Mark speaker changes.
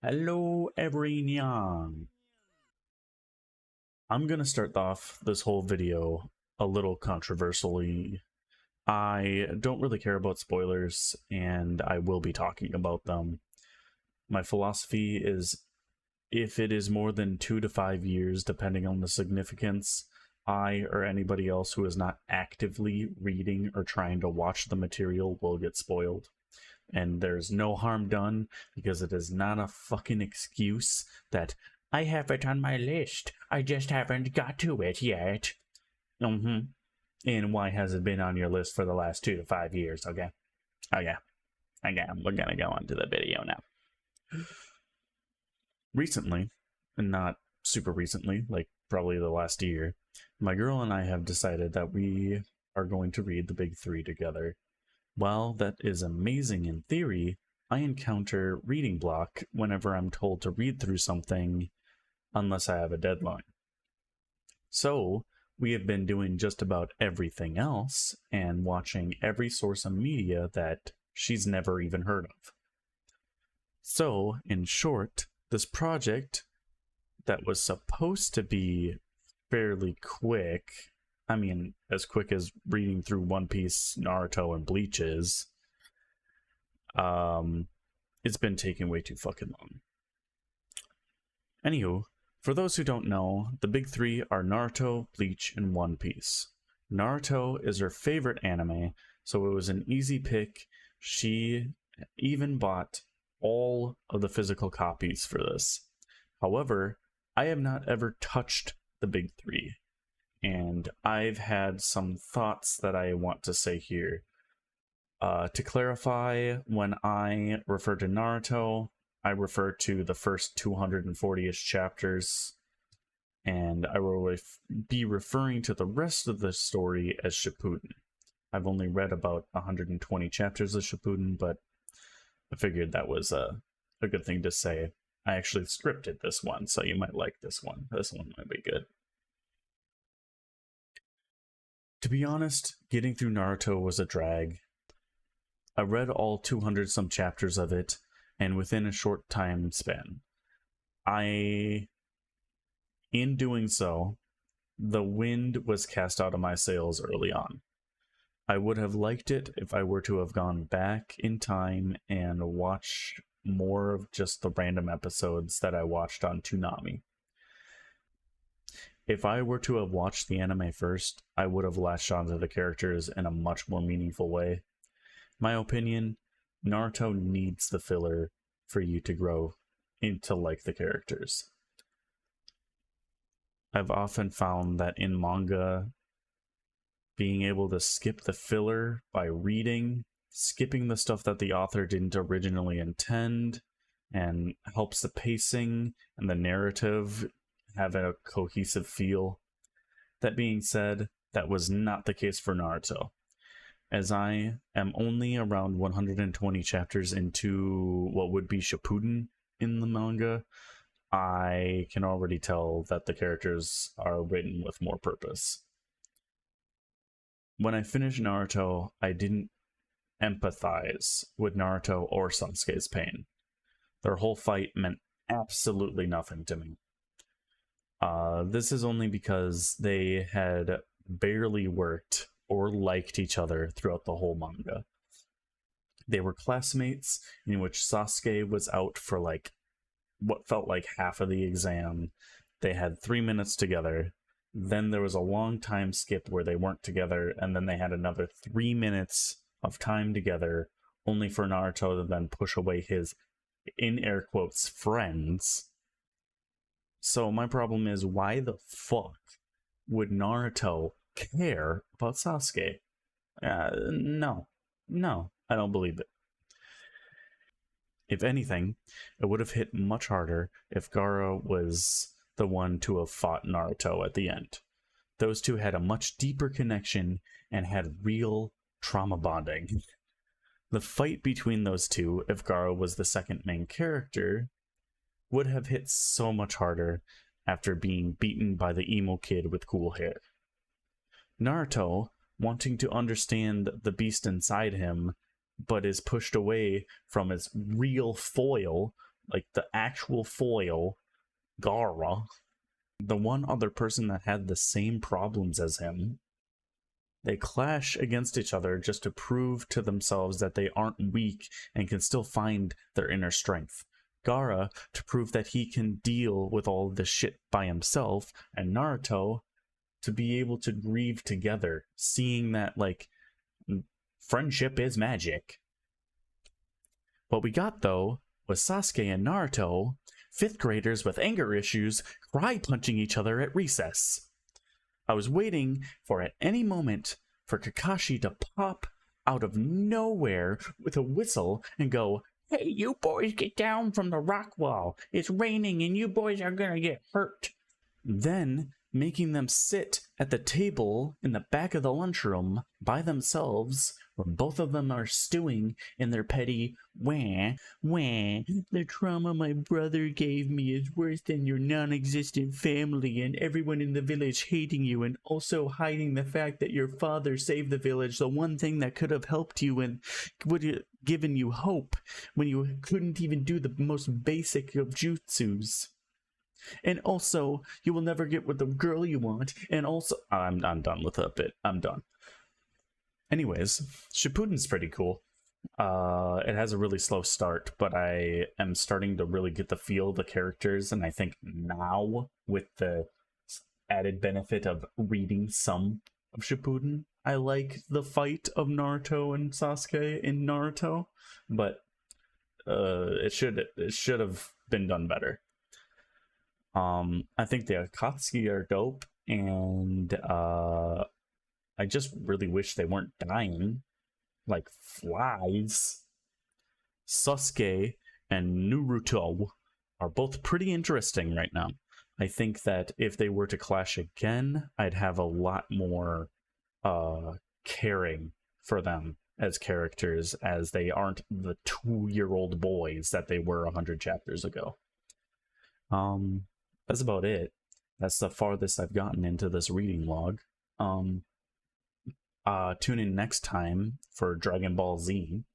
Speaker 1: Hello, everyone. I'm gonna start off this whole video a little controversially. I don't really care about spoilers, and I will be talking about them. My philosophy is if it is more than 2 to 5 years, depending on the significance, I or anybody else who is not actively reading or trying to watch the material will get spoiled. And there's no harm done because it is not a fucking excuse that I have it on my list. I just haven't got to it yet. And why has it been on your list for the last 2 to 5 years? Okay. Okay. We're gonna go on to the video now. Recently, and not super recently, like probably the last year, my girl and I have decided that we are going to read the big three together. While that is amazing in theory, I encounter reading block whenever I'm told to read through something unless I have a deadline. So, we have been doing just about everything else and watching every source of media that she's never even heard of. So, in short, this project that was supposed to be fairly quick, I mean, as quick as reading through One Piece, Naruto, and Bleach is, it's been taking way too fucking long. Anywho, for those who don't know, the big three are Naruto, Bleach, and One Piece. Naruto is her favorite anime, so it was an easy pick. She even bought all of the physical copies for this. However, I have not ever touched the big three, and I've had some thoughts that I want to say here. To clarify, when I refer to Naruto, I refer to the first 240-ish chapters, and I will be referring to the rest of the story as Shippuden. I've only read about 120 chapters of Shippuden, but I figured that was a good thing to say. I actually scripted this one, so you might like this one. This one might be good. To be honest, getting through Naruto was a drag. I read all 200 some chapters of it, and within a short time span, in doing so, the wind was cast out of my sails early on. I would have liked it if I were to have gone back in time and watched more of just the random episodes that I watched on Toonami. If I were to have watched the anime first, I would have latched onto the characters in a much more meaningful way. My opinion, Naruto needs the filler for you to grow into like the characters. I've often found that in manga, being able to skip the filler by reading, skipping the stuff that the author didn't originally intend, and helps the pacing and the narrative have a cohesive feel. That being said, that was not the case for Naruto. As I am only around 120 chapters into what would be Shippuden in the manga, I can already tell that the characters are written with more purpose. When I finished Naruto, I didn't empathize with Naruto or Sasuke's pain. Their whole fight meant absolutely nothing to me. This is only because they had barely worked or liked each other throughout the whole manga. They were classmates in which Sasuke was out for like what felt like half of the exam. They had 3 minutes together. Then there was a long time skip where they weren't together, and then they had another 3 minutes of time together, only for Naruto to then push away his, in air quotes, friends. So my problem is, why the fuck would Naruto care about Sasuke? No, I don't believe it. If anything, it would have hit much harder if Gaara was the one to have fought Naruto at the end. Those two had a much deeper connection and had real trauma bonding. The fight between those two, if Gaara was the second main character, would have hit so much harder after being beaten by the emo kid with cool hair. Naruto, wanting to understand the beast inside him, but is pushed away from his real foil like the actual foil, Gaara, the one other person that had the same problems as him, they clash against each other just to prove to themselves that they aren't weak and can still find their inner strength. Gaara to prove that he can deal with all of this shit by himself, and Naruto to be able to grieve together, seeing that, like, friendship is magic. What we got, though, was Sasuke and Naruto, 5th graders with anger issues, cry punching each other at recess. I was waiting for at any moment for Kakashi to pop out of nowhere with a whistle and go, "Hey, you boys, get down from the rock wall. It's raining and you boys are gonna get hurt." Then making them sit at the table in the back of the lunchroom by themselves, where both of them are stewing in their petty wah, the trauma my brother gave me is worse than your non-existent family and everyone in the village hating you, and also hiding the fact that your father saved the village, the one thing that could have helped you and would have given you hope when you couldn't even do the most basic of jutsus. And also, you will never get with the girl you want. And also, I'm done with that bit. I'm done. Anyways, Shippuden's pretty cool. It has a really slow start, but I am starting to really get the feel of the characters. And I think now, with the added benefit of reading some of Shippuden, I like the fight of Naruto and Sasuke in Naruto. But it should have been done better. I think the Akatsuki are dope, and I just really wish they weren't dying like flies. Sasuke and Naruto are both pretty interesting right now. I think that if they were to clash again, I'd have a lot more caring for them as characters, as they aren't the 2-year-old boys that they were 100 chapters ago. That's about it. That's the farthest I've gotten into this reading log. Tune in next time for Dragon Ball Z.